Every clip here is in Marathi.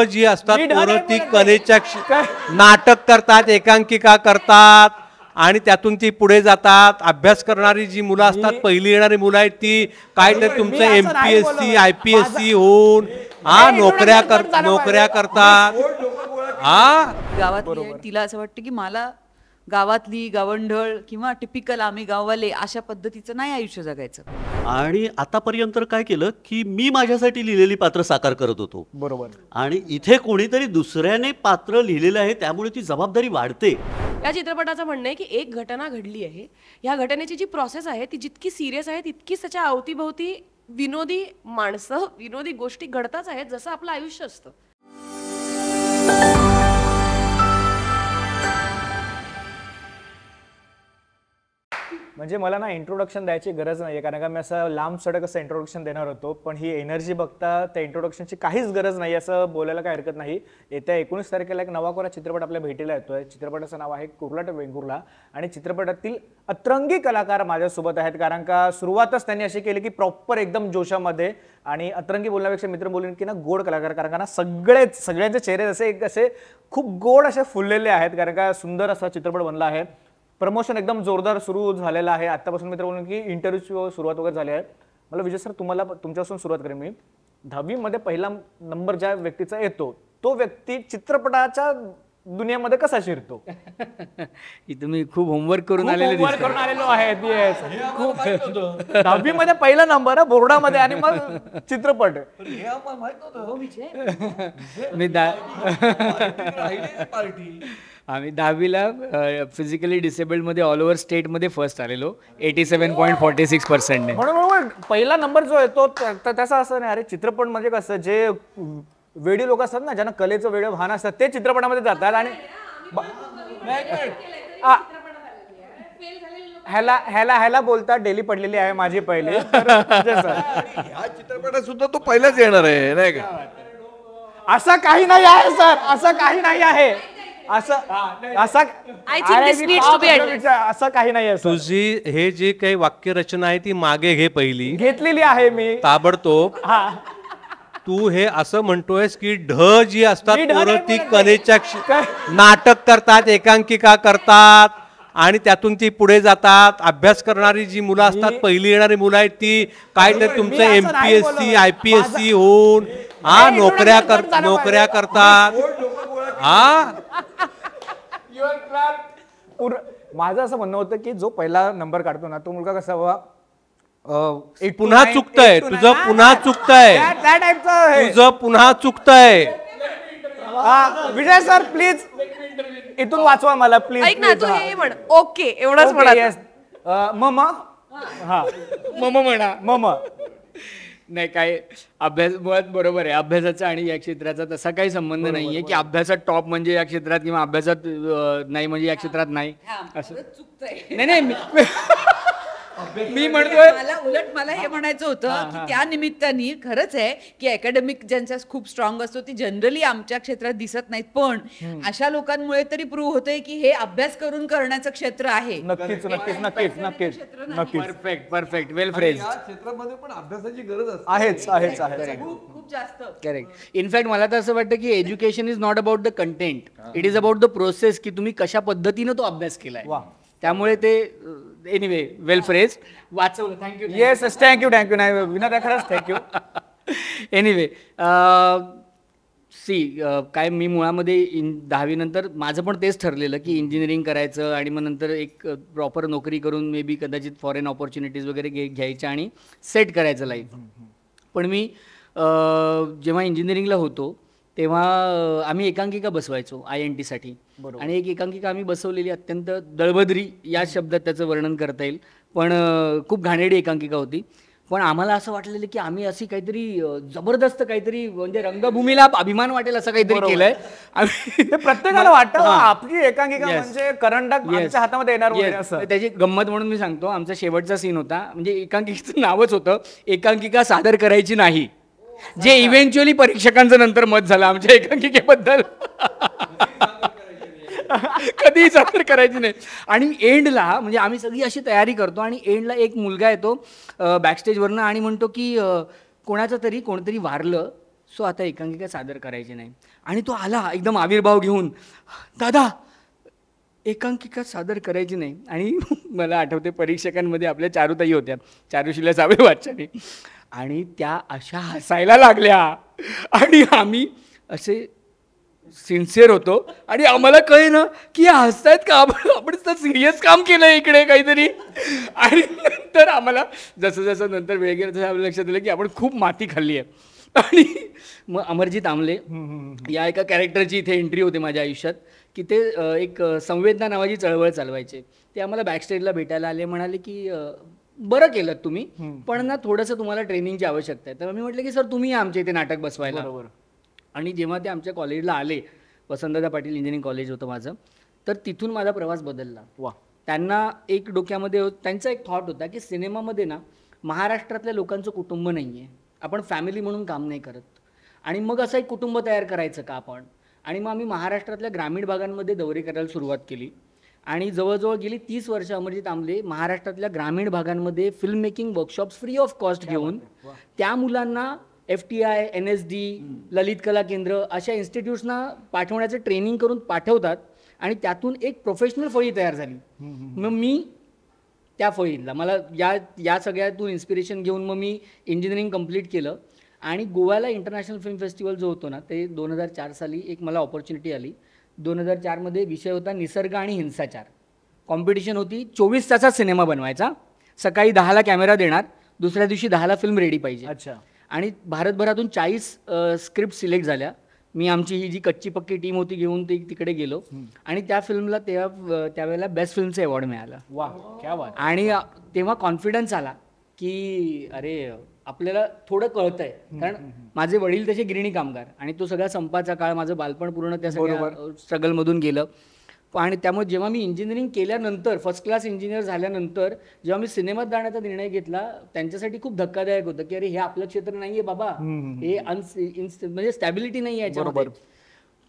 जी असतात पोरं ती कलेच्या नाटक करतात, एकांकिका करतात आणि त्यातून ती पुढे जातात. अभ्यास करणारी जी मुलं असतात, पहिली येणारी मुलं आहेत ती काय तर तुमचं MPSC IPSC होऊन नोकऱ्या करतात. गावातली तिला असं वाटतं की मला गावातली गावंढळ किंवा टिपिकल आम्ही गाववाले अशा पद्धतीचं नाही आयुष्य जगायचं. आणि आतापर्यंत काय केलं की मी माझ्यासाठी लिहिलेली पात्र साकार करत होतो. बरोबर. आणि इथे कोणीतरी दुसऱ्याने पात्र लिहिलेलं आहे, त्यामुळे ती जबाबदारी वाढते. या चित्रपटाचं म्हणणं आहे की एक घटना घडली आहे, या घटनेची जी प्रोसेस आहे ती जितकी सिरियस आहे तितकीच त्याच्या अवतीभोवती विनोदी माणसं, विनोदी गोष्टी घडताच आहेत, जसं आपलं आयुष्य असतं. म्हणजे मला ना इंट्रोडक्शन द्यायची गरज नाही आहे, कारण का मी असं लांब सडक असं इंट्रोडक्शन देणार होतो, पण ही एनर्जी बघता त्या इंट्रोडक्शनची काहीच गरज नाही असं बोलायला काही हरकत नाही. येत्या 19 तारखेला एक नवा कोरा चित्रपट आपल्या भेटीला येतोय. चित्रपटाचं नाव आहे कुर्ला टू वेंगुर्ला आणि चित्रपटातील अतरंगी कलाकार माझ्यासोबत आहेत, कारण का सुरुवातच त्यांनी अशी केली की प्रॉपर एकदम जोशामध्ये. आणि अतरंगी बोलण्यापेक्षा मित्र बोलून की ना गोड कलाकार, कारण का ना सगळ्यांचे चेहरे असे खूप गोड असे फुललेले आहेत, कारण का सुंदर असा चित्रपट बनला आहे. प्रमोशन एकदम जोरदार सुरू झालेलं आहे. आत्तापासून मित्र बोलून की इंटरव्ह्यूची सुरुवात वगैरे झाली आहे. मला विजय सर तुमच्यापासून सुरुवात करेन मी. 10वी मध्ये पहिला नंबर ज्या व्यक्तीचा येतो तो व्यक्ती चित्रपटाच्या दुनियामध्ये कसा शिरतो? तुम्ही खूप होमवर्क करून आलेलो आहे. 10वी मध्ये पहिला नंबर बोर्डामध्ये आणि मग चित्रपट. आम्ही 10वीला फिजिकली डिसेबल्ड मध्ये ऑल ओव्हर स्टेट मध्ये फर्स्ट आलेलो 87.46%. म्हणून पहिला नंबर जो येतो त्याचा असं नाही. अरे चित्रपट म्हणजे कसं, जे वेडी लोक असतात ना, ज्यांना कलेचं वेळ भान असतात ते चित्रपटामध्ये जातात. आणि ह्याला बोलतात डेली पडलेली आहे माझी पहिली. या चित्रपटात सुद्धा तो पहिलाच येणार आहे नाही का? असं काही नाही आहे सर, असं काही नाही आहे. असं काही नाही. तुझी हे जे काही वाक्यरचना आहे ती मागे घे, पहिली घेतलेली आहे मी ताबडतोब. तू हे असं म्हणतोयस की जी असतात पोरं ती कलेच्या नाटक करतात, एकांकिका करतात आणि त्यातून ती पुढे जातात. अभ्यास करणारी जी मुलं असतात, पहिली येणारी मुलं आहेत ती काय तर तुमचं MPSC IPSC होऊन नोकऱ्या करतात. माझं असं म्हणणं होतं की जो पहिला नंबर काढतो ना तो मुलगा कसा पुन्हा चुकतंय तुझं, पुन्हा चुकतंय त्या टाईपचं तुझं, पुन्हा चुकतंय. विजय सर प्लीज इथून वाचवा मला प्लीज. ऐक ना, तू हे म्हण ओके एवढंच म्हणा. मम नाही काय अभ्यास मुळात बरोबर आहे. अभ्यासाचा आणि या क्षेत्राचा तसा काही संबंध नाहीये की अभ्यासात टॉप म्हणजे या क्षेत्रात किंवा अभ्यासात नाही म्हणजे या क्षेत्रात नाही असं. नाही मी म्हणतोय मला हे म्हणायचं होतं की त्या निमित्ताने खरंच आहे की अकॅडमिक ज्यांचा खूप स्ट्रॉंग असतो ती जनरली आमच्या क्षेत्रात दिसत नाहीत, पण अशा लोकांमुळे तरी प्रूव्ह होतंय की हे अभ्यास करून करण्याचं क्षेत्र आहे. नक्कीच. परफेक्ट वेल फ्रेज. या क्षेत्रामध्ये पण अभ्यासाची गरज आहे. खूप जास्त करेक्ट. इनफॅक्ट मला तर असं वाटतं की education is not about the content, it is about the process की तुम्ही कशा पद्धतीनं तो अभ्यास केलाय. त्यामुळे ते एनिवे वेल फ्रेज वाचवलं. थँक्यू. येस थँक्यू नाही विनोद खरंच थँक्यू. एनिवे काय मी मुळामध्ये 10वी नंतर माझं पण तेच ठरलेलं की इंजिनिअरिंग करायचं आणि मग नंतर एक प्रॉपर नोकरी करून मे बी कदाचित फॉरेन ऑपॉर्च्युनिटीज वगैरे घ्यायच्या आणि सेट करायचं लाईफ. पण मी जेव्हा इंजिनिअरिंगला होतो तेव्हा आम्ही एकांकिका बसवायचो INT साठी. आणि एक एकांकिका आम्ही बसवलेली अत्यंत दळभद्री या शब्दात त्याचं वर्णन करता येईल, पण खूप घाणेरडी एकांकिका होती. पण आम्हाला असं वाटलेलं की आम्ही अशी काहीतरी जबरदस्त काहीतरी म्हणजे रंगभूमीला अभिमान वाटेल असं काहीतरी केलंय. प्रत्येकाला वाटतं आपली एकांकिका म्हणजे करंडक आमच्या हातामध्ये येणार. त्याची गंमत म्हणून मी सांगतो, आमचा शेवटचा सीन होता, म्हणजे एकांकिकेचं नावच होतं एकांकिका सादर करायची नाही, जे इव्हेंच्युअली परीक्षकांचं नंतर मत झालं आमच्या एकांकिकेबद्दल. कधीही सादर करायची नाही. आणि एंडला म्हणजे आम्ही सगळी अशी तयारी करतो आणि एंडला एक मुलगा येतो बॅकस्टेजवरनं आणि म्हणतो की कोणतरी वारलं सो आता एकांकिका सादर करायची नाही. आणि तो आला एकदम आविर्भाव घेऊन, दादा एकांकिका सादर करायची नाही. आणि मला आठवते परीक्षकांमध्ये आपल्या चारुताई होत्या, चारुशिला साबळे वाचारी, आणि त्या अशा हसायला लागल्या आणि आम्ही असे सिन्सिअर होतो आणि आम्हाला कळेना की हसतायत का, आपण तर सिरियस काम केलं इकडे काहीतरी. आणि नंतर आम्हाला जसं जसं नंतर वेळ गेला तसं आपल्या लक्षात आलं की आपण खूप माती खाल्ली आहे. आणि मग अमरजीत आमले या एका कॅरेक्टरची इथे एंट्री होते माझ्या आयुष्यात, की ते एक संवेदना नावाची चळवळ चालवायचे. ते आम्हाला बॅकस्टेजला भेटायला आले, म्हणाले की बरं केलं तुम्ही, पण ना थोडंसं तुम्हाला ट्रेनिंगची आवश्यकता आहे. तर मी म्हटलं की सर तुम्ही या आमच्या इथे नाटक बसवायला. आणि जेव्हा ते आमच्या कॉलेजला आले, वसंतदादा पाटील इंजिनिअरिंग कॉलेज होतं माझं, तर तिथून माझा प्रवास बदलला. त्यांना एक डोक्यामध्ये त्यांचा एक थॉट होता की सिनेमामध्ये ना महाराष्ट्रातल्या लोकांचं कुटुंब नाही आहे, आपण फॅमिली म्हणून काम नाही करत, आणि मग असं एक कुटुंब तयार करायचं का आपण. आणि मग आम्ही महाराष्ट्रातल्या ग्रामीण भागांमध्ये दौरे करायला सुरुवात केली. आणि जवळजवळ गेली 30 वर्ष अमरजीत आमले महाराष्ट्रातल्या ग्रामीण भागांमध्ये film making workshops free of cost घेऊन त्या मुलांना FTI, NSD, ललित कला केंद्र अशा इन्स्टिट्यूट्सना पाठवण्याचं ट्रेनिंग करून पाठवतात. आणि त्यातून एक प्रोफेशनल फळी तयार झाली. मग मी त्या फळीला मला या सगळ्यातून इन्स्पिरेशन घेऊन मग मी इंजिनिअरिंग कंप्लीट केलं. आणि गोव्याला इंटरनॅशनल फिल्म फेस्टिवल जो होतो ना, ते 2004 साली एक मला ऑपॉर्च्युनिटी आली. 2004मध्ये विषय होता निसर्ग आणि हिंसाचार. कॉम्पिटिशन होती, 24 तासात सिनेमा बनवायचा, सकाळी 10ला कॅमेरा देणार, दुसऱ्या दिवशी 10ला फिल्म रेडी पाहिजे. अच्छा. आणि भारतभरातून 40 स्क्रिप्ट सिलेक्ट झाल्या. मी आमची ही जी कच्ची पक्की टीम होती घेऊन तिकडे गेलो. आणि त्या फिल्मला त्यावेळेला बेस्ट फिल्मचं अवॉर्ड मिळालं. वा, क्या बात. आणि तेव्हा कॉन्फिडन्स आला की अरे आपल्याला थोडं कळतंय. कारण माझे वडील तसे गिरणी कामगार, आणि तो सगळा संपाचा काळ, माझं बालपण पूर्ण त्या सगळ्या स्ट्रगलमधून गेलं. आणि त्यामुळे जेव्हा मी इंजिनिअरिंग केल्यानंतर, फर्स्ट क्लास इंजिनियर झाल्यानंतर जेव्हा मी सिनेमात जाण्याचा निर्णय घेतला, त्यांच्यासाठी खूप धक्कादायक होतं की अरे हे आपलं क्षेत्र नाही आहे बाबा, हे म्हणजे स्टॅबिलिटी नाही आहे याच्यामध्ये.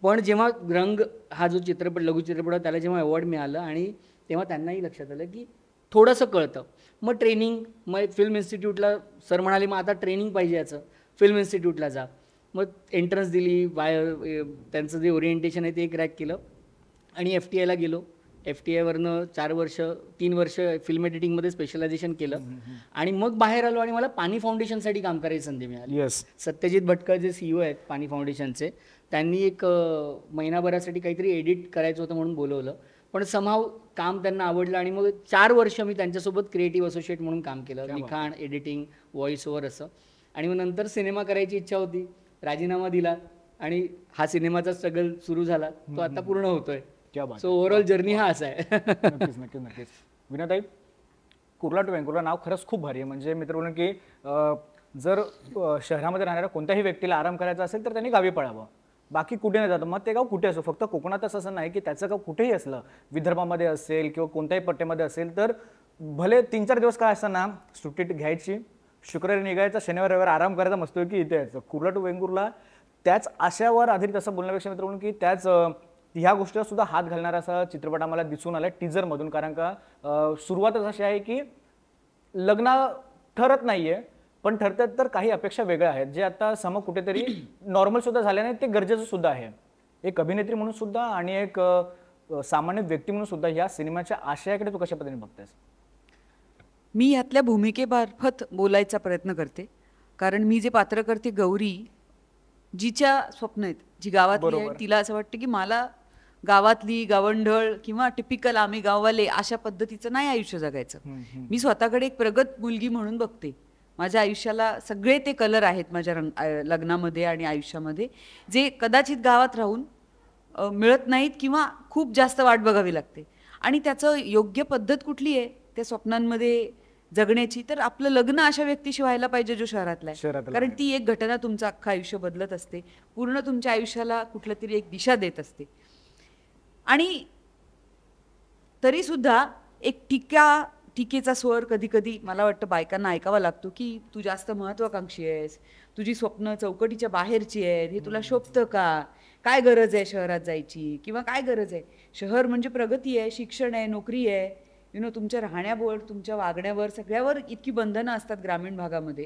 पण जेव्हा रंग हा जो चित्रपट, लघु चित्रपट, त्याला जेव्हा अवॉर्ड मिळालं, आणि तेव्हा त्यांनाही लक्षात आलं की थोडंसं कळतं. मग ट्रेनिंग, मग फिल्म इन्स्टिट्यूटला सर म्हणाले मग आता ट्रेनिंग पाहिजे याचं, फिल्म इन्स्टिट्यूटला जा. मग एंट्रन्स दिली, त्यांचं जे ओरिएंटेशन आहे ते क्रॅक केलं. आणि FTIला गेलो. FTIवरनं 3 वर्ष फिल्म एडिटिंगमध्ये स्पेशलायझेशन केलं. आणि मग बाहेर आलो आणि मला पाणी फाउंडेशनसाठी काम करायची संधी मिळाली. सत्यजित भटकर जे CEO आहेत पाणी फाउंडेशनचे, त्यांनी एक महिनाभरासाठी काहीतरी एडिट करायचं होतं म्हणून बोलवलं. पण समहाव काम त्यांना आवडलं आणि मग 4 वर्ष मी त्यांच्यासोबत क्रिएटिव्ह असोसिएट म्हणून काम केलं. लिखाण, एडिटिंग, व्हॉइस ओव्हर असं. आणि मग नंतर सिनेमा करायची इच्छा होती, राजीनामा दिला आणि हा सिनेमाचा स्ट्रगल सुरू झाला. तो आता पूर्ण होतोय. सो ओव्हरऑल जर्नी हा असा आहे. नक्कीच नक्कीच नक्कीच. विनाताई, कुर्ला टू वेंगुर्ला नाव खरंच खूप भारी आहे. म्हणजे मित्र बोलून की जर शहरामध्ये राहणाऱ्या कोणत्याही व्यक्तीला आराम करायचा असेल तर त्यांनी गावी पळावं, बाकी कुठे नाही जातं. मग ते गाव कुठे असो, फक्त कोकणातच असं नाही की त्याचं गाव कुठेही असलं, विदर्भामध्ये असेल किंवा कोणत्याही पट्ट्यामध्ये असेल, तर भले 3-4 दिवस काय असताना सुट्टी घ्यायची, शुक्रवारी निघायचं, शनिवार रविवार आराम करायचा, मस्त की इथे यायचं. कुर्ला टू वेंगुर्ला त्याच आशयावर आधारित असं बोलण्यापेक्षा मित्र म्हणून की त्याच ह्या गोष्टीला सुद्धा हात घालणारा असा चित्रपट आम्हाला दिसून आला टीजरमधून. कारण का सुरुवातच अशी आहे की लग्न ठरत नाहीये, पण ठरतात तर काही अपेक्षा वेगळ्या आहेत, जे आता सम कुठेतरी नॉर्मल सुद्धा झाल्या नाही, ते गरजेचं सुद्धा आहे. एक अभिनेत्री म्हणून सुद्धा आणि एक सामान्य व्यक्ती म्हणून सुद्धा या सिनेमाच्या आशयाकडे तू कशा पद्धतीने बघतेस? मी ह्यातल्या भूमिकेमार्फत बोलायचा प्रयत्न करते. कारण मी जे पात्र करते गौरी, जिच्या स्वप्न आहेत, जी गावातली आहे, तिला असं वाटतं की मला गावातली गावंढळ किंवा टिपिकल आम्ही गाववाले अशा पद्धतीचं नाही आयुष्य जगायचं. मी स्वतःकडे एक प्रगत मुलगी म्हणून बघते. माझ्या आयुष्याला सगळे ते कलर आहेत माझ्या लग्नामध्ये आणि आयुष्यामध्ये, जे कदाचित गावात राहून मिळत नाहीत किंवा खूप जास्त वाट बघावी लागते. आणि त्याचं योग्य पद्धत कुठली आहे त्या स्वप्नांमध्ये जगण्याची, तर आपलं लग्न अशा व्यक्तीशी व्हायला पाहिजे जो शहरातला आहे. कारण ती एक घटना तुमचं अख्खं आयुष्य बदलत असते, पूर्ण तुमच्या आयुष्याला कुठलं तरी एक दिशा देत असते. आणि तरी सुद्धा एक टीकेचा स्वर कधी कधी मला वाटतं बायकांना ऐकावा लागतो की तू जास्त महत्वाकांक्षी आहेस, तुझी स्वप्न चौकटीच्या बाहेरची आहेत, हे तुला शोभतं का, काय गरज आहे शहरात जायची, किंवा काय गरज आहे, शहर म्हणजे प्रगती आहे, शिक्षण आहे, नोकरी आहे, तुमच्या राहण्यावर, तुमच्या वागण्यावर, सगळ्यावर इतकी बंधनं असतात ग्रामीण भागामध्ये.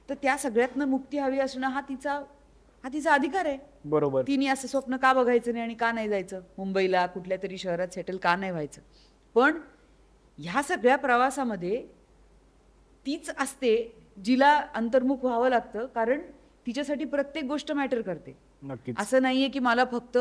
तर त्या सगळ्यातनं मुक्ती हवी असणं हा हा तिचा अधिकार आहे. बरोबर. तिने असं स्वप्न का बघायचं नाही आणि का नाही जायचं मुंबईला, कुठल्या तरी शहरात सेटल का नाही व्हायचं. पण ह्या सगळ्या प्रवासामध्ये तीच असते जिला अंतर्मुख व्हावं लागतं, कारण तिच्यासाठी प्रत्येक गोष्ट मॅटर करते. नक्कीच. असं नाहीये की मला फक्त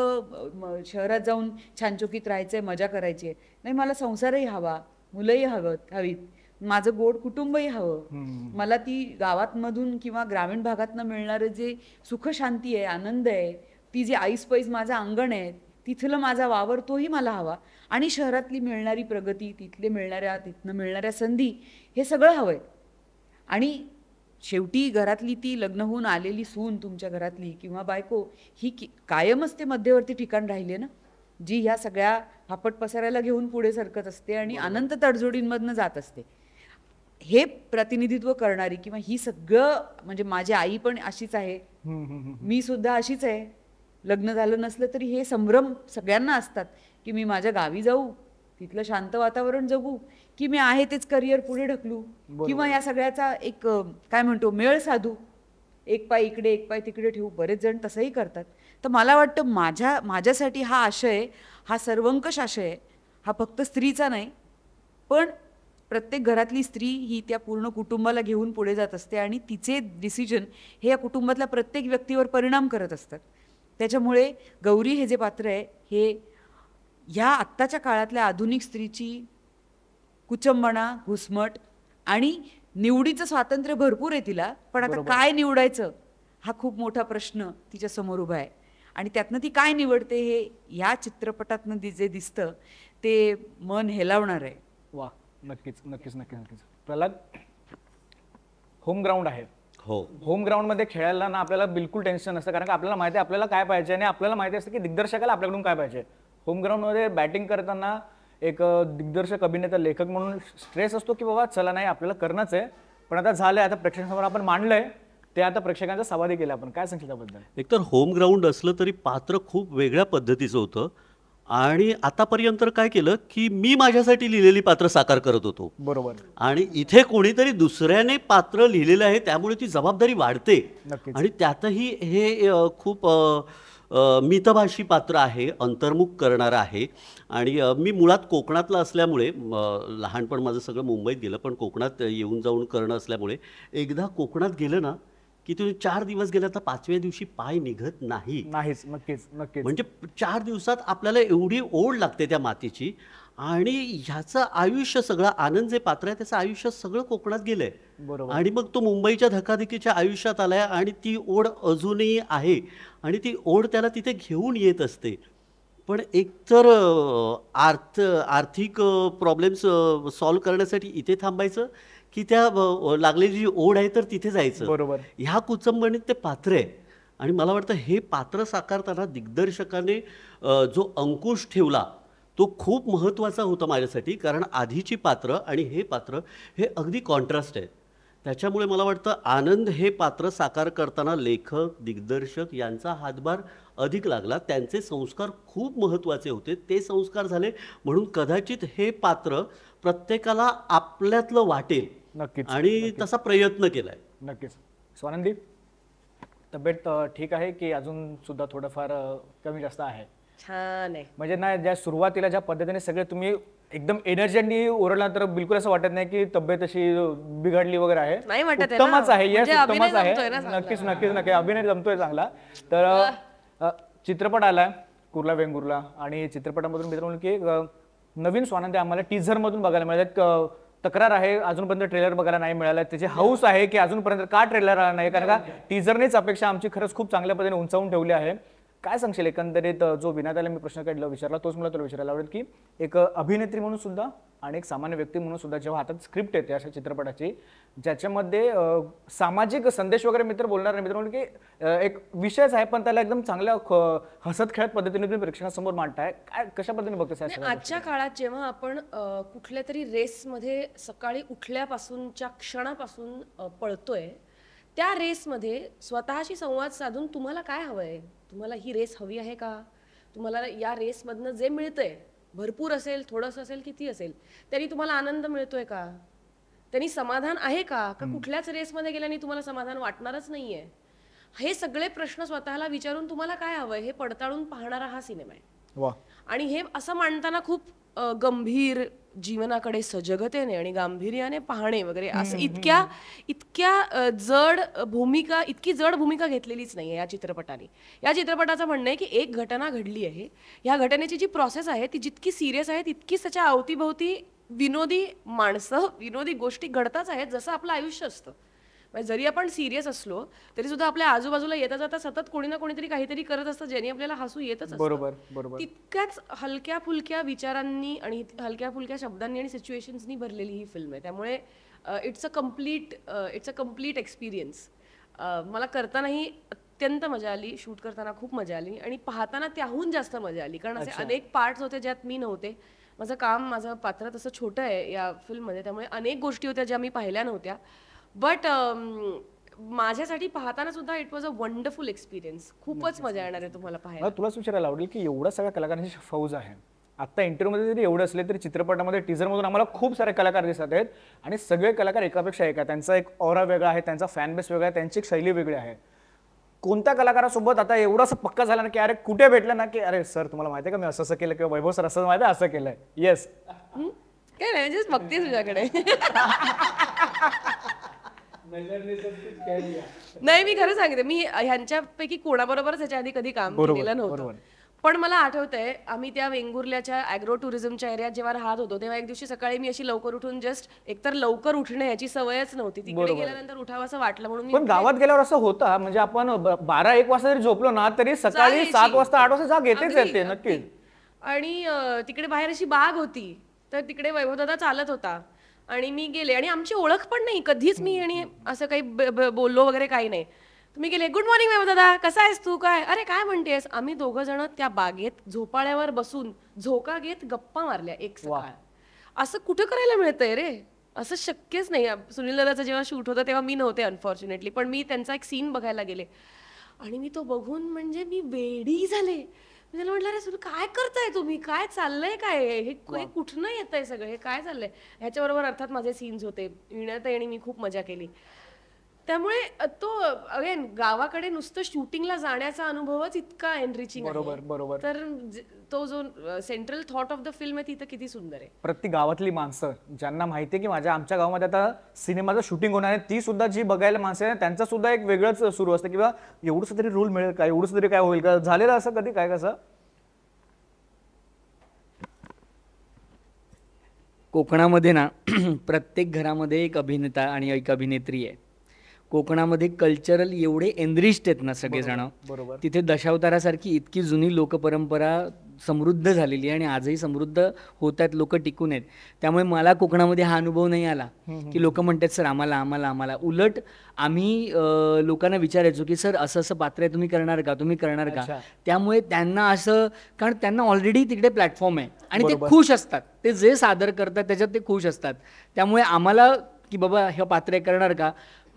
शहरात जाऊन छानचोकीत राहायचंय, मजा करायची आहे. नाही, मला संसारही हवा, मुलंही हवीत, माझं गोड कुटुंबही हवं. मला ती गावात मधून किंवा ग्रामीण भागातनं मिळणारं जे सुख शांती आहे, आनंद आहे, ती जी ऐसपैस माझं अंगण आहे, तिथलं माझा वावर तोही मला हवा. आणि शहरातली मिळणारी प्रगती, तिथनं मिळणाऱ्या संधी, हे सगळं हवंय. आणि शेवटी घरातली ती लग्न होऊन आलेली सून तुमच्या घरातली किंवा बायको ही कायमच ते मध्यवर्ती ठिकाण राहिले ना, जी ह्या सगळ्या फापट पसारायला घेऊन पुढे सरकत असते आणि अनंत तडजोडींमधनं जात असते. हे प्रतिनिधित्व करणारी किंवा ही सगळं, म्हणजे माझी आई पण अशीच आहे, मी सुद्धा अशीच आहे. लग्न झालं नसलं तरी हे संभ्रम सगळ्यांना असतात की मी माझ्या गावी जाऊ, तिथलं शांत वातावरण जगू, की मी आहे तेच करिअर पुढे ढकलू, किंवा या सगळ्याचा एक काय म्हणतो मेळ साधू, एक पाय इकडे एक पाय तिकडे ठेवू. बरेच जण तसंही करतात. तर मला वाटतं माझ्यासाठी हा आशय, हा सर्वंकष आशय, हा फक्त स्त्रीचा नाही, पण प्रत्येक घरातली स्त्री ही त्या पूर्ण कुटुंबाला घेऊन पुढे जात असते आणि तिचे डिसिजन हे या कुटुंबातल्या प्रत्येक व्यक्तीवर परिणाम करत असतात. त्याच्यामुळे गौरी हे जे पात्र आहे हे ह्या आत्ताच्या काळातल्या आधुनिक स्त्रीची कुचंबणा, घुसमट आणि निवडीचं स्वातंत्र्य भरपूर आहे तिला, पण आता काय निवडायचं हा खूप मोठा प्रश्न तिच्या समोर उभा आहे. आणि त्यातनं ती काय निवडते हे या चित्रपटातनं जे दिसतं ते मन हेलावणार आहे. वा, नक्कीच नक्कीच नक्कीच नक्कीच. प्रल्हाद, होम ग्राउंड आहे. हो, होम ग्राउंडमध्ये खेळायला ना आपल्याला बिलकुल टेन्शन नसतं, कारण का आपल्याला माहिती आहे आपल्याला काय पाहिजे आणि आपल्याला माहिती असतं की दिग्दर्शकाला आपल्याकडून काय पाहिजे. होम ग्राउंडमध्ये बॅटिंग करताना एक दिग्दर्शक, अभिनेता, लेखक म्हणून स्ट्रेस असतो की बाबा चला नाही आपल्याला करणंच आहे, पण आता झालंय, आता प्रेक्षकांसमोर आपण मांडलंय, ते आता प्रेक्षकांचा सहभागी केला. आपण काय सांगशील त्याबद्दल? एकतर होम ग्राउंड असलं तरी पात्र खूप वेगळ्या पद्धतीचं होतं. आणि आतापर्यंत काय केलं की मी माझ्यासाठी लिहिलेली पात्र साकार करत होतो. बरोबर. आणि इथे कोणीतरी दुसऱ्याने पात्र लिहिलेलं आहे, त्यामुळे ती जबाबदारी वाढते. आणि त्यातही हे खूप मितभाषी पात्र आहे, अंतर्मुख करणारं आहे. आणि मी मुळात कोकणातला असल्यामुळे, लहानपण माझं सगळं मुंबईत गेलं, पण कोकणात येऊन जाऊन करणं असल्यामुळे एकदा कोकणात गेलं ना की तुम्ही 4 दिवस गेला तर 5व्या दिवशी पाय निघत नाहीच. नक्कीच नक्कीच. म्हणजे 4 दिवसात आपल्याला एवढी ओढ लागते त्या मातीची. आणि ह्याचं आयुष्य, सगळं आनंद जे पात्र आहे त्याचं आयुष्य सगळं कोकणात गेलंय. बरोबर. आणि मग तो मुंबईच्या धकाधकीच्या आयुष्यात आलाय आणि ती ओढ अजूनही आहे आणि ती ओढ त्याला तिथे घेऊन येत असते. पण एकतर आर्थिक प्रॉब्लेम्स सॉल्व्ह करण्यासाठी इथे थांबायचं की त्या लागलेली जी ओढ आहे तर तिथे जायचं. बरोबर. ह्या कुचंबणीत ते पात्र आहे. आणि मला वाटतं हे पात्र साकारताना दिग्दर्शकाने जो अंकुश ठेवला तो खूप महत्त्वाचा होता माझ्यासाठी, कारण आधीची पात्र आणि हे पात्र हे अगदी कॉन्ट्रास्ट आहे. त्याच्यामुळे मला वाटतं आनंद हे पात्र साकार करताना लेखक, दिग्दर्शक यांचा हातभार अधिक लागला. त्यांचे संस्कार खूप महत्त्वाचे होते, ते संस्कार झाले म्हणून कदाचित हे पात्र प्रत्येकाला आपल्यातलं वाटेल. नक्कीच. आणि तसा प्रयत्न केलाय. नक्कीच. स्वानंदी, तब्येत ठीक आहे की अजून सुद्धा थोडंफार कमी जास्त आहे? छान आहे. म्हणजे ना, ज्या सुरुवातीला ज्या पद्धतीने सगळे तुम्ही एकदम एनर्जीनी ओरडला तर बिलकुल असं वाटत नाही की तब्येत अशी बिघडली वगैरे आहे. नाही वाटत आहे ना. उत्तमच आहे. म्हणजे येस, अभिनय उत्तमच आहे. जमतोय ना चांगला. नक्कीच नक्कीच नक्की अभिनय जमतोय चांगला. तर चित्रपट आलाय कुर्ला वेंगुर्ला, आणि चित्रपटामधून मित्रांनो की नवीन स्वानंदी आम्हाला टीझर मधून बघायला मिळाले. तक्रार आहे अजूनपर्यंत ट्रेलर बघायला नाही मिळाला. त्याची हाऊस आहे की अजूनपर्यंत का ट्रेलर आला नाही, कारण का टीझरनेच अपेक्षा आमची खरंच खूप चांगल्या पद्धतीने उंचावून ठेवली आहे. काय सांगशील एकंदरीत? जो विनाताला मी प्रश्न विचारला तोच मला तुला विचारायला आवडेल की एक अभिनेत्री म्हणून सुद्धा आणि एक सामान्य व्यक्ती म्हणून सुद्धा जेव्हा हातात स्क्रिप्ट येते अशा चित्रपटाची ज्याच्यामध्ये सामाजिक संदेश वगैरे मित्र बोलणार नाही, मित्र म्हणून की एक विषयच आहे पण त्याला एकदम चांगल्या हसत खेळत पद्धतीने तुम्ही प्रेक्षकांसमोर मांडताय, काय कशा पद्धतीने बघतेस? आजच्या काळात जेव्हा आपण कुठल्या तरी रेसमध्ये सकाळी उठल्यापासूनच्या क्षणापासून पळतोय, त्या रेसमध्ये स्वतःशी संवाद साधून तुम्हाला काय हवंय, तुम्हाला ही रेस हवी आहे का, तुम्हाला या रेसमधनं जे मिळतंय भरपूर असेल, थोडंसं असेल, किती असेल, त्यांनी तुम्हाला आनंद मिळतोय का, त्यांनी समाधान आहे का, का कुठल्याच रेसमध्ये गेल्याने तुम्हाला समाधान वाटणारच नाहीये. हे सगळे प्रश्न स्वतःला विचारून तुम्हाला काय हवंय हे पडताळून पाहणारा हा सिनेमा आहे. वा. आणि हे असं मांडताना खूप गंभीर जीवनाकडे सजगतेने आणि गांभीर्याने पाहणे वगैरे असं इतक्या इतकी जड भूमिका घेतलेलीच नाहीये या चित्रपटाने. या चित्रपटाचं म्हणणं आहे की एक घटना घडली आहे, या घटनेची जी प्रोसेस आहे ती जितकी सिरियस आहे तितकीच त्याच्या अवतीभोवती विनोदी माणसं, विनोदी गोष्टी घडताच आहेत, जसं आपलं आयुष्य असतं. म्हणजे जरी आपण सिरियस असलो तरी सुद्धा आपल्या आजूबाजूला येता जाता सतत कोणी ना कोणीतरी काहीतरी करत असतं ज्याने आपल्याला हसू येतच असतं. बरोबर. तितक्याच हलक्या फुलक्या विचारांनी आणि हलक्या फुलक्या शब्दांनी आणि सिच्युएशन्सनी भरलेली ही फिल्म आहे. त्यामुळे इट्स अ कम्प्लीट एक्सपिरियन्स. मला करतानाही अत्यंत मजा आली, शूट करताना खूप मजा आली आणि पाहताना त्याहून जास्त मजा आली, कारण असे अनेक पार्ट्स होते ज्यात मी नव्हते. माझं पात्र तसं छोटं आहे या फिल्ममध्ये, त्यामुळे अनेक गोष्टी होत्या ज्या मी पाहिल्या नव्हत्या. बट माझ्यासाठी पाहताना सुद्धा it was a wonderful experience. खूपच मजा येणार आहे तुम्हाला पाहायला. तुलाच विचारायला आवडेल की एवढ्या सगळ्या कलाकारांची फौज आहे. आता इंटरव्ह्यूमध्ये जरी एवढे असले तरी चित्रपटामध्ये टीझरमधून आम्हाला खूप सारे कलाकार दिसत आहेत आणि सगळे कलाकार एकापेक्षा एक आहे. त्यांचा एक ऑरा वेगळा आहे, त्यांचा फॅन बेस वेगळा आहे, त्यांची एक शैली वेगळी आहे. कोणत्या कलाकारासोबत आता एवढंसं पक्का झालं ना की अरे कुठे भेटलं ना की अरे सर तुम्हाला माहिती आहे का मी असं केलं, किंवा वैभव सर असं माहिती आहे असं केलंय? येस. काय नाही, म्हणजे बघते तुझ्याकडे. नाही, मी खरं सांगते, मी ह्यांच्यापैकी कोणाबरोबरच ह्याच्या आधी कधी काम केलेलं नव्हतं. पण मला आठवतंय आम्ही त्या वेंगुर्ल्याच्या अॅग्रो टुरिझमच्या एरियात जेव्हा राहत होतो तेव्हा एक दिवशी सकाळी मी अशी लवकर उठून जस्ट एकतर लवकर उठणे याची सवयच नव्हती, तिकडे गेल्यानंतर उठावं असं वाटलं म्हणून. पण गावात गेल्यावर असं होतं, म्हणजे आपण 12-1 वाजता जरी झोपलो ना तरी सकाळी 7 वाजता 8 वाजता जाग येते नक्की. आणि तिकडे बाहेर अशी बाग होती, तर तिकडे वैभवदादा चालत होता आणि मी गेले आणि आमची ओळख पण नाही कधीच, मी आणि असं काही बोललो वगैरे काही नाही. तुम्ही गेले, गुड मॉर्निंग वैभवदादा, कसा आहेस तू, काय, अरे काय म्हणतेस. आम्ही दोघं जण त्या बागेत झोपाळ्यावर बसून झोका घेत गप्पा मारल्या एक सकाळ. असं कुठं करायला मिळतंय रे, असं शक्यच नाही. सुनील दादाचं जेव्हा शूट होतं तेव्हा मी नव्हते अनफॉर्च्युनेटली, पण मी त्यांचा एक सीन बघायला गेले आणि मी तो बघून म्हणजे मी वेडी झाले. मी त्याला म्हटलं, अरे काय करताय तुम्ही, काय चाललंय, काय हे कुठनं येत आहे सगळं, हे काय चाललंय. ह्याच्याबरोबर अर्थात माझे सीन्स होते, विण्यात आणि मी खूप मजा केली. त्यामुळे तो अगेन गावाकडे नुसतं शूटिंगला जाण्याचा अनुभवच इतका एनरिचिंग आहे. बरोबर. तर तो जो central thought of the film आहे तिथं किती सुंदर आहे. प्रत्येक गावातली माणसं ज्यांना माहिती आहे की आमच्या गावामध्ये आता सिनेमाचं शूटिंग होणार आहे, ती सुद्धा जी बघायला माणसं आहे त्यांचा सुद्धा एक वेगळंच सुरू असतं, किंवा एवढंच तरी रोल मिळेल का, एवढंच तरी काय होईल का, झालेलं असं कधी काय कसं. कोकणामध्ये ना प्रत्येक घरामध्ये एक अभिनेता आणि एक अभिनेत्री आहे. कोकणामध्ये कल्चरल एवढे एनरिच्ड आहेत ना सगळेजण, तिथे दशावतारासारखी इतकी जुनी लोकपरंपरा समृद्ध झालेली आहे आणि आजही समृद्ध होत आहेत, लोक टिकून आहेत. त्यामुळे मला कोकणामध्ये हा अनुभव नाही आला की लोक म्हणतात सर आम्हाला आम्हाला आम्हाला. उलट आम्ही लोकांना विचारायचो की सर असं असं पात्र आहे, तुम्ही करणार का, तुम्ही करणार का. त्यामुळे त्यांना असं, कारण त्यांना ऑलरेडी तिकडे प्लॅटफॉर्म आहे आणि ते खुश असतात, ते जे सादर करतात त्याच्यात ते खुश असतात. त्यामुळे आम्हाला की बाबा हे पात्र करणार का,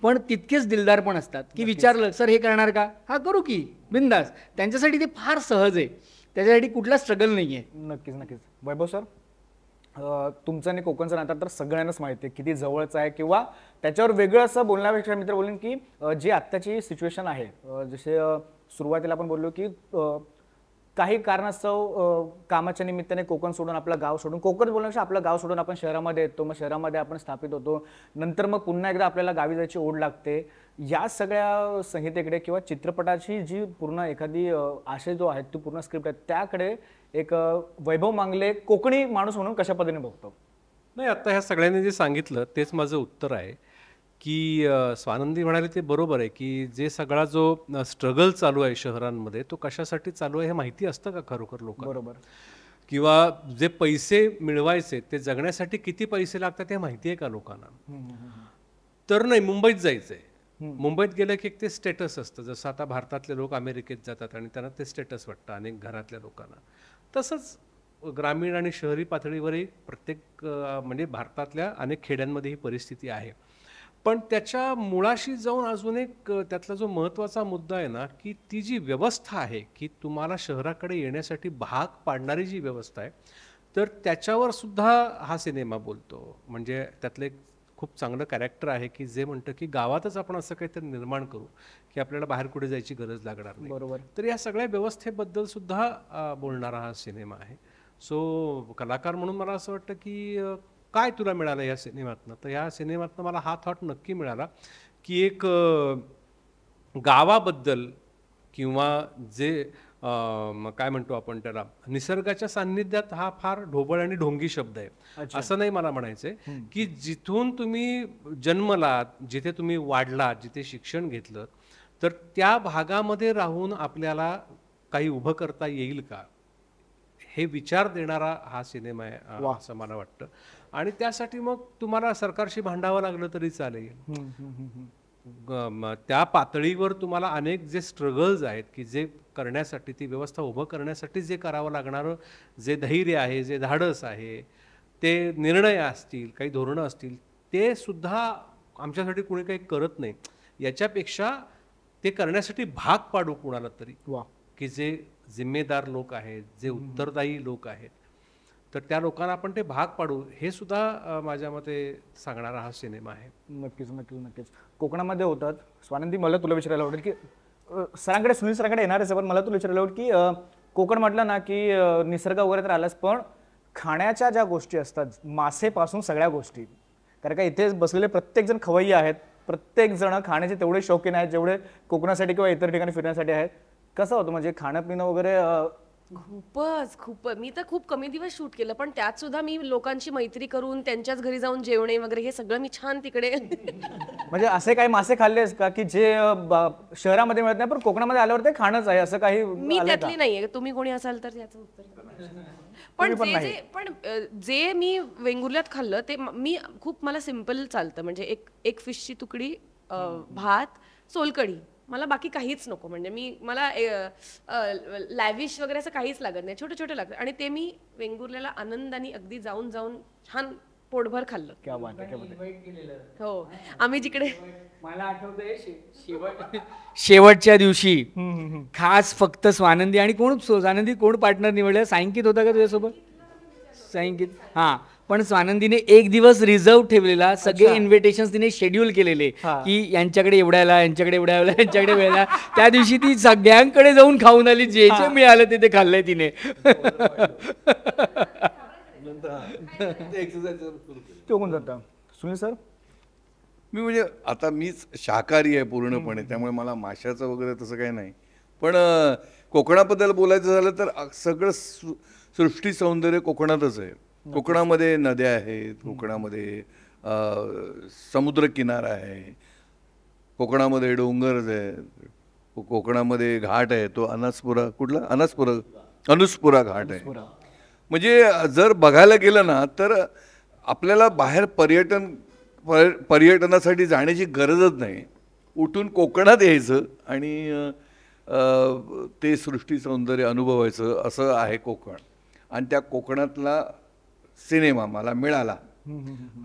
पण तितकेच दिलदार पण असतात की विचारलं सर हे करणार का, हा करू की बिंदास. त्यांच्यासाठी ते फार सहज आहे, त्याच्यासाठी कुठला स्ट्रगल नाही आहे. नक्कीच नक्कीच. वैभव सर, तुमचं आणि कोकणचं नातं तर सगळ्यांनाच माहिती आहे किती जवळचं आहे, किंवा त्याच्यावर वेगळं असं बोलण्यापेक्षा मित्र बोलेन की जी आत्ताची सिच्युएशन आहे, जसे सुरुवातीला आपण बोललो की काही कारणास्तव कामाच्या निमित्ताने कोकण सोडून आपलं गाव सोडून, कोकण बोलण्यापेक्षा आपलं गाव सोडून आपण शहरामध्ये येतो, मग शहरामध्ये आपण स्थापित होतो, नंतर मग पुन्हा एकदा आपल्याला गावी जायची ओढ लागते. या सगळ्या संहितेकडे किंवा चित्रपटाची जी पूर्ण एखादी आशय जो आहे ती पूर्ण स्क्रिप्ट आहे त्याकडे एक वैभव मांगले कोकणी माणूस म्हणून कशा पद्धतीने बघतो. नाही, आता ह्या सगळ्यांनी जे सांगितलं तेच माझं उत्तर आहे की स्वानंदी म्हणाले ते बरोबर आहे की जे सगळा जो स्ट्रगल चालू आहे शहरांमध्ये तो कशासाठी चालू आहे हे माहिती असतं का खरोखर लोकांना. बरोबर. किंवा जे पैसे मिळवायचे ते जगण्यासाठी किती पैसे लागतात हे माहिती आहे का लोकांना. तर नाही, मुंबईत जायचंय, मुंबईत गेलं की एक ते स्टेटस असतं, जसं आता भारतातले लोक अमेरिकेत जातात आणि त्यांना ते स्टेटस वाटतं अनेक घरातल्या लोकांना. तसंच ग्रामीण आणि शहरी पातळीवरही प्रत्येक म्हणजे भारतातल्या अनेक खेड्यांमध्ये ही परिस्थिती आहे. पण त्याच्या मुळाशी जाऊन अजून एक त्यातला जो महत्त्वाचा मुद्दा आहे ना की ती जी व्यवस्था आहे की तुम्हाला शहराकडे येण्यासाठी भाग पाडणारी जी व्यवस्था आहे, तर त्याच्यावर सुद्धा हा सिनेमा बोलतो. म्हणजे त्यातलं एक खूप चांगलं कॅरेक्टर आहे की जे म्हणतं की गावातच आपण असं काहीतरी निर्माण करू की आपल्याला बाहेर कुठे जायची गरज लागणार नाही. बरोबर. तर या सगळ्या व्यवस्थेबद्दल सुद्धा बोलणारा हा सिनेमा आहे. सो कलाकार म्हणून मला असं वाटतं की काय तुला मिळालं या सिनेमातनं. तर ह्या सिनेमातनं मला हा थॉट नक्की मिळाला की एक गावाबद्दल किंवा जे काय म्हणतो आपण त्याला निसर्गाच्या सान्निध्यात हा फार ढोबळ आणि ढोंगी शब्द आहे असं नाही मला म्हणायचंय की जिथून तुम्ही जन्मलात, जिथे तुम्ही वाढलात, जिथे शिक्षण घेतलं तर त्या भागामध्ये राहून आपल्याला काही उभं करता येईल का हे विचार देणारा हा सिनेमा आहे असं मला वाटतं. आणि त्यासाठी मग तुम्हाला सरकारशी भांडावं लागलं तरी चालेल. त्या पातळीवर तुम्हाला अनेक जे स्ट्रगल्स आहेत की जे करण्यासाठी, ती व्यवस्था उभं करण्यासाठी जे करावं लागणारं जे धैर्य आहे, जे धाडस आहे, ते निर्णय असतील, काही धोरणं असतील, ते सुद्धा आमच्यासाठी कुणी काही करत नाही. याच्यापेक्षा ते करण्यासाठी भाग पाडू कुणाला तरी की जे जिम्मेदार लोक आहेत, जे उत्तरदायी लोक आहेत, तर त्या लोकांना आपण ते भाग पाडू हे सुद्धा माझ्या मते सांगणारा हा सिनेमा आहे. नक्कीच नक्कीच नक्कीच. कोकणामध्ये होतात स्वानंदी, मला तुला विचारायला आवडेल की सरांकडे, सुनील सरांकडे येणारच आहे, पण मला तुला विचारायला आवडेल की कोकण म्हटलं ना की निसर्ग वगैरे तर आलाच, पण खाण्याच्या ज्या गोष्टी असतात मासेपासून सगळ्या गोष्टी, कारण का इथे बसलेले प्रत्येक जण खवय्ये आहेत, प्रत्येक जण खाण्याचे तेवढे शौकीन आहेत जेवढे कोकणासाठी किंवा इतर ठिकाणी फिरण्यासाठी आहेत. कसं होतं म्हणजे खाणं पिणं वगैरे? खूपच मी तर खूप कमी दिवस शूट केलं, पण त्यात सुद्धा मी लोकांची मैत्री करून त्यांच्याच घरी जाऊन जेवणे वगैरे हे सगळं मी छान तिकडे म्हणजे असे काही मासे खाल्लेस का की जे शहरामध्ये मिळत नाही पण कोकणामध्ये आल्यावर ते खाणंच आहे, असं काही? मी त्यातली नाहीये, तुम्ही कोणी असाल तर याचं उत्तर. पण जे मी वेंगुर्ल्यात खाल्लं ते मी खूप, मला सिम्पल चालतं. म्हणजे एक फिशची तुकडी, भात, सोलकढी, मला बाकी काहीच नको. म्हणजे मला लॅविश वगैरे असं काहीच लागत नाही, छोटे छोटे लागतं. आणि ते मी वेंगुर्ल्याला आनंदाने अगदी जाऊन छान पोटभर खाल्लं. क्या बात आहे. हो, आम्ही जिकडे, मला आठवतंय शेवटच्या दिवशी खास फक्त स्वानंदी आणि स्वानंदी कोण पार्टनर निवडलं? सायंकित होता का तुझ्यासोबत? सायंकित, हां. पण स्वानंदीने एक दिवस रिझर्व ठेवलेला, सगळे इन्व्हिटेशन तिने शेड्यूल केलेले की यांच्याकडे एवढ्याला, यांच्याकडे एवढ्या, यांच्याकडे वेळेला. त्या दिवशी ती सगळ्यांकडे जाऊन खाऊन आली, जे जे मिळालं ते खाल्लंय तिने. तो कोण जाता सुनील सर? मी म्हणजे आता मीच शाकाहारी आहे पूर्णपणे, त्यामुळे मला माशाचं वगैरे तसं काही नाही. पण कोकणाबद्दल बोलायचं झालं तर सगळं सृष्टी सौंदर्य कोकणातच आहे. कोकणामध्ये नद्या आहेत, कोकणामध्ये समुद्रकिनारा आहे, कोकणामध्ये डोंगर आहे, कोकणामध्ये घाट आहे, तो अनुस्पुरा घाट आहे. म्हणजे जर बघायला गेलं ना तर आपल्याला बाहेर पर्यटनासाठी जाण्याची गरजच नाही. उठून कोकणात यायचं आणि ते सृष्टी सौंदर्य अनुभवायचं, असं आहे कोकण. आणि त्या कोकणातला सिनेमा मला मिळाला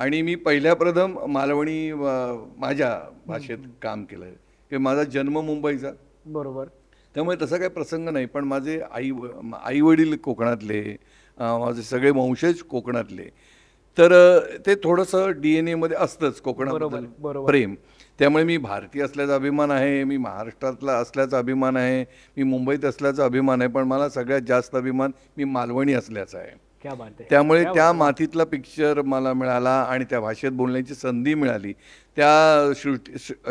आणि मी पहिल्या प्रथम मालवणी माझ्या भाषेत काम केलं आहे की माझा जन्म मुंबईचा. बरोबर. त्यामुळे तसा काही प्रसंग नाही. पण माझे आई वडील कोकणातले, माझे सगळे वंशज कोकणातले, तर ते थोडंसं DNA मध्ये असतंच कोकणाबद्दल प्रेम. त्यामुळे मी भारतीय असल्याचा अभिमान आहे, मी महाराष्ट्रातला असल्याचा अभिमान आहे, मी मुंबईत असल्याचा अभिमान आहे, पण मला सगळ्यात जास्त अभिमान मी मालवणी असल्याचा आहे. त्यामुळे त्या मातीतला पिक्चर मला मिळाला आणि त्या भाषेत बोलण्याची संधी मिळाली. त्या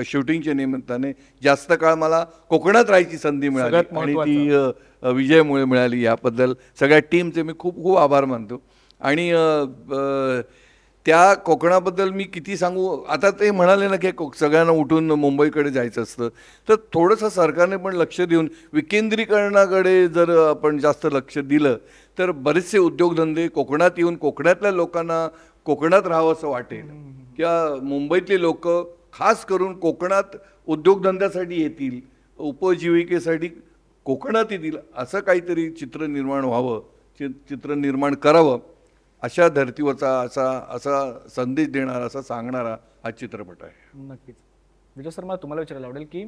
शूटिंगच्या निमित्ताने जास्त काळ मला कोकणात राहायची संधी मिळाली आणि ती विजयमुळे मिळाली. याबद्दल सगळ्या टीमचे मी खूप खूप आभार मानतो. आणि त्या कोकणाबद्दल मी किती सांगू. आता ते म्हणाले ना की सगळ्यांना उठून मुंबईकडे जायचं असतं, तर थोडंसं सरकारने पण लक्ष देऊन विकेंद्रीकरणाकडे जर आपण जास्त लक्ष दिलं तर बरेचसे उद्योगधंदे कोकणात येऊन कोकणातल्या लोकांना कोकणात राहावं असं वाटेल. किंवा मुंबईतले लोक खास करून कोकणात उद्योगधंद्यासाठी येतील, उपजीविकेसाठी कोकणात येतील, असं काहीतरी चित्र निर्माण व्हावं, चित्र निर्माण करावं, अशा धर्तीवरचा असा संदेश देणारा, असा सांगणारा हा चित्रपट आहे. नक्कीच. विजय सर, मला तुम्हाला विचारायला आवडेल की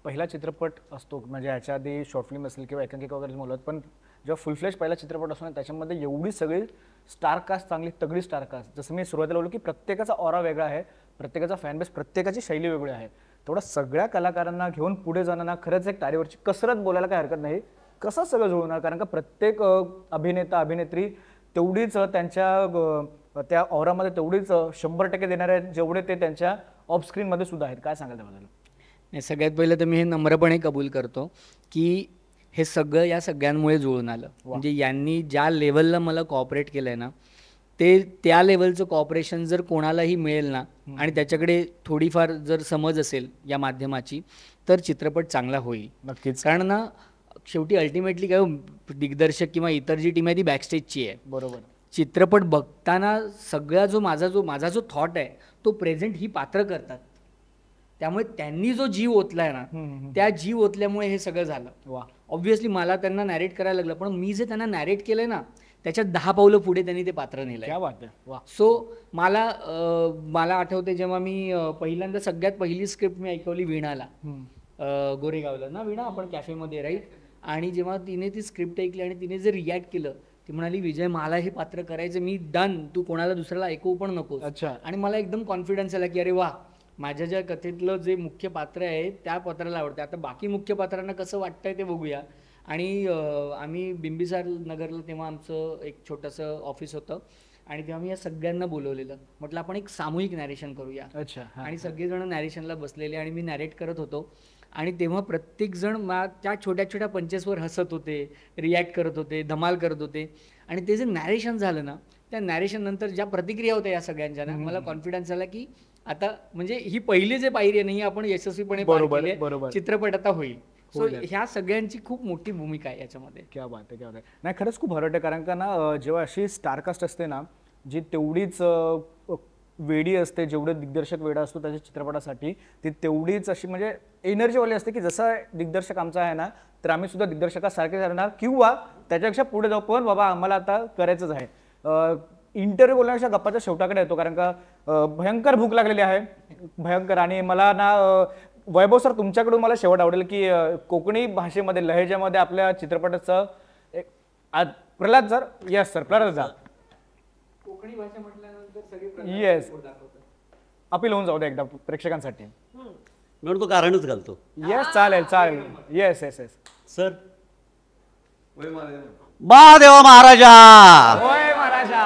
पहिला चित्रपट असतो म्हणजे ह्याच्या आधी शॉर्ट फिल्म असेल किंवा एकांकिका वगैरे बोलत, पण जेव्हा फुल फ्लेश पहिला चित्रपट असतो ना त्याच्यामध्ये एवढी सगळी स्टार कास्ट, चांगली तगडी स्टार कास्ट, जसं मी सुरुवातीला बोललो की प्रत्येकाचा ऑरा वेगळा आहे, प्रत्येकाचा फॅन बेस, प्रत्येकाची शैली वेगळी आहे. तेवढा सगळ्या कलाकारांना घेऊन पुढे जाणं खरंच एक तारेवरची कसरत बोलायला काय हरकत नाही. कसं सगळं जुळणार, कारण का प्रत्येक अभिनेता अभिनेत्री तेवढीच त्यांच्या त्या ऑरामध्ये तेवढीच 100% देणारे आहेत जेवढे ते त्यांच्या ऑफ स्क्रीनमध्ये सुद्धा आहेत. काय सांगाल त्याबद्दल? नाही, सगळ्यात पहिलं तर मी हे नम्रपणे कबूल करतो की हे सगळं या सगळ्यांमुळे जुळून आलं. म्हणजे यांनी ज्या लेवलला मला कॉपरेट केलंय ना, ते त्या लेवलचं कॉपरेशन जर कोणालाही मिळेल ना आणि त्याच्याकडे थोडीफार जर समज असेल या माध्यमाची, तर चित्रपट चांगला होईल. नक्कीच. कारण ना शेवटी अल्टिमेटली काय दिग्दर्शक किंवा इतर जी टीम आहे ती बॅकस्टेजची आहे. बरोबर. चित्रपट बघताना सगळा माझा जो थॉट आहे तो प्रेझेंट ही पात्र करतात. त्यामुळे त्यांनी जो जीव ओतलाय ना, त्या जीव ओतल्यामुळे हे सगळं झालं. वा. ऑब्व्हियसली मला त्यांना नॅरेट करायला लागलं, पण मी जे त्यांना नॅरेट केलंय ना त्याच्यात 10 पावलं पुढे त्यांनी ते पात्र नेलंय. क्या बात आहे. वा. सो मला आठवते जेव्हा मी पहिल्यांदा सगळ्यात पहिली स्क्रिप्ट मी ऐकवली वीणाला, गोरेगावला ना वीणा आपण कॅफेमध्ये, राईट. आणि जेव्हा तिने ती स्क्रिप्ट ऐकली आणि तिने जे रिॲक्ट केलं, ती म्हणाली विजय मला हे पात्र करायचं, मी डन, तू कोणाला दुसऱ्याला ऐकवू पण नको. अच्छा. आणि मला एकदम कॉन्फिडन्स आला की अरे वा, माझ्या ज्या कथेतलं जे मुख्य पात्र आहे त्या पात्राला आवडतं. आता बाकी मुख्य पात्रांना कसं वाटतंय ते बघूया. आणि आम्ही बिंबिसार नगरला तेव्हा आमचं एक छोटंसं ऑफिस होतं आणि तेव्हा मी या सगळ्यांना बोलवलेलं, म्हटलं आपण एक सामूहिक नॅरेशन करूया. अच्छा. आणि सगळेजण नॅरेशनला बसलेले आणि मी नॅरेट करत होतो आणि तेव्हा प्रत्येकजण त्या छोट्या छोट्या पंचेसवर हसत होते, रिॲक्ट करत होते, धमाल करत होते. आणि ते जे नॅरेशन झालं ना, त्या नॅरेशन नंतर ज्या प्रतिक्रिया होत्या या सगळ्यांच्या ना, मला कॉन्फिडन्स आला की आता म्हणजे ही पहिली जे पायरी आहे नाही आपण यशस्वीपणे पार केली, चित्रपट आता होईल. सो ह्या सगळ्यांची खूप मोठी भूमिका आहे याच्यामध्ये. क्या बात आहे, क्या बात आहे. नाही खरंच खूप भारी वाटतं, कारण का ना जेव्हा अशी स्टारकास्ट असते ना जी तेवढीच वेडी असते, जेवढे दिग्दर्शक वेडा असतो त्याच्या चित्रपटासाठी, ती तेवढीच अशी म्हणजे एनर्जीवाली असते की जसा दिग्दर्शक आमचा आहे ना, तर आम्ही सुद्धा दिग्दर्शकासारखे करणार किंवा त्याच्यापेक्षा पुढे जाऊ, पण बाबा आम्हाला आता करायचंच आहे. इंटरव्ह्यू बोलण्यापेक्षा गप्पाच्या शेवटाकडे येतो, कारण का भयंकर भूक लागलेली आहे, भयंकर. आणि मला ना वैभव सर तुमच्याकडून मला शेवट आवडेल की कोकणी भाषेमध्ये लहेजामध्ये आपल्या चित्रपटाचं Pralhad sir, yes sir, Pralhad sir, Konkani भाषा म्हटल्यानंतर येस अपील होऊन जाऊ दे एकदा प्रेक्षकांसाठी. म्हणून तो कारणच घालतो. येस चालेल चालेल. Yes yes yes sir. महादेवा महाराजा. होय महाराजा.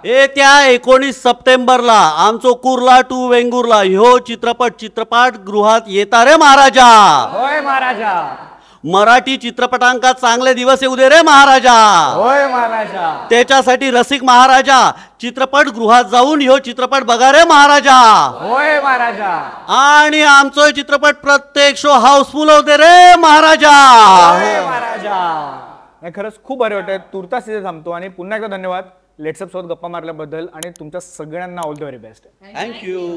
येत्या 19 सप्टेंबरला आमचो कुर्ला टू वेंगुर्ला ह्यो चित्रपट गृहात येता रे महाराजा. होय महाराजा. मराठी चित्रपटांका चांगले दिवस येऊ दे रे महाराजा. होय महाराजा. त्याच्यासाठी रसिक महाराजा चित्रपट गृहात जाऊन ह्यो चित्रपट बघा रे महाराजा. होय महाराजा. आणि आमचो चित्रपट प्रत्येक शो हाऊसफुल होते रे महाराजा. होय महाराजा. नाही खरंच खूप बरे वाटत. तुर्तास तिथे थांबतो आणि पुन्हा एकदा धन्यवाद लेट्सअप सोबत गप्पा मारल्याबद्दल आणि तुमच्या सगळ्यांना all the very best. Thank you.